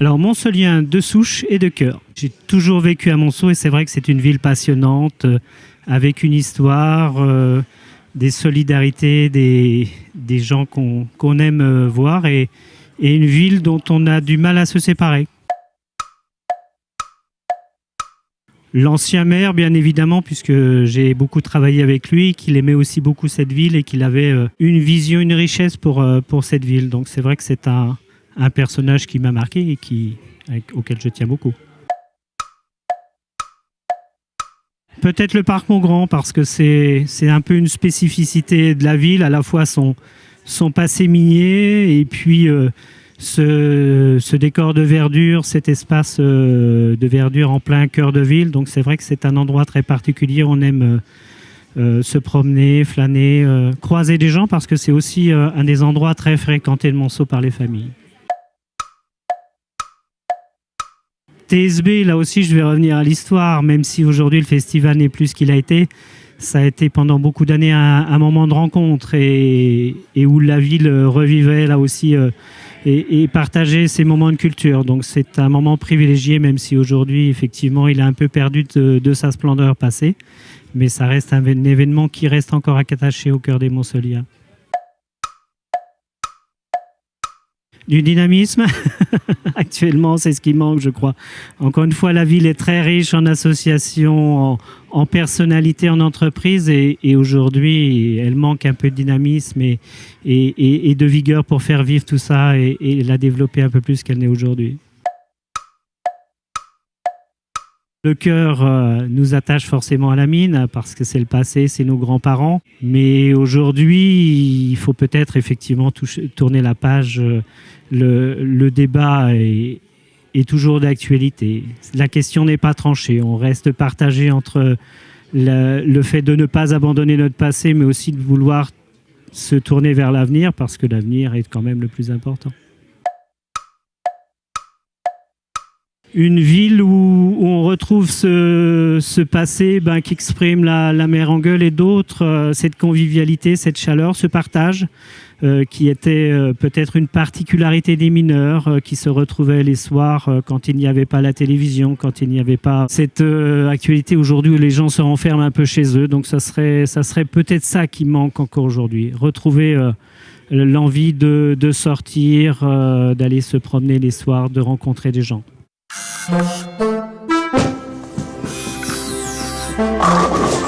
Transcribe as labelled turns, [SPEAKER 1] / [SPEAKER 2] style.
[SPEAKER 1] Alors, Montsolien de souche et de cœur. J'ai toujours vécu à Monceau et c'est vrai que c'est une ville passionnante, avec une histoire, des solidarités, des gens qu'on aime voir et une ville dont on a du mal à se séparer. L'ancien maire, bien évidemment, puisque j'ai beaucoup travaillé avec lui, qu'il aimait aussi beaucoup cette ville et qu'il avait une vision, une richesse pour cette ville. Donc c'est vrai que c'est un personnage qui m'a marqué et auquel je tiens beaucoup. Peut-être le parc Montgrand, parce que c'est un peu une spécificité de la ville, à la fois son passé minier et puis ce décor de verdure, cet espace de verdure en plein cœur de ville. Donc c'est vrai que c'est un endroit très particulier. On aime se promener, flâner, croiser des gens, parce que c'est aussi un des endroits très fréquentés de Monceau par les familles. TSB, là aussi, je vais revenir à l'histoire, même si aujourd'hui le festival n'est plus ce qu'il a été. Ça a été pendant beaucoup d'années un moment de rencontre et où la ville revivait là aussi et partageait ses moments de culture. Donc c'est un moment privilégié, même si aujourd'hui, effectivement, il a un peu perdu de sa splendeur passée. Mais ça reste un événement qui reste encore attaché au cœur des Montceliens. Du dynamisme, actuellement, c'est ce qui manque, je crois. Encore une fois, la ville est très riche en associations, en personnalités, en entreprises, et aujourd'hui, elle manque un peu de dynamisme et de vigueur pour faire vivre tout ça et la développer un peu plus qu'elle n'est aujourd'hui. Le cœur nous attache forcément à la mine parce que c'est le passé, c'est nos grands-parents. Mais aujourd'hui, il faut peut-être effectivement tourner la page. Le débat est toujours d'actualité. La question n'est pas tranchée. On reste partagé entre le fait de ne pas abandonner notre passé, mais aussi de vouloir se tourner vers l'avenir, parce que l'avenir est quand même le plus important. Une ville où on retrouve ce passé qui exprime la mer en gueule et d'autres, cette convivialité, cette chaleur, ce partage qui était peut-être une particularité des mineurs qui se retrouvaient les soirs quand il n'y avait pas la télévision, quand il n'y avait pas cette actualité aujourd'hui où les gens se renferment un peu chez eux. Donc ça serait peut-être ça qui manque encore aujourd'hui. Retrouver l'envie de sortir, d'aller se promener les soirs, de rencontrer des gens.
[SPEAKER 2] Oh,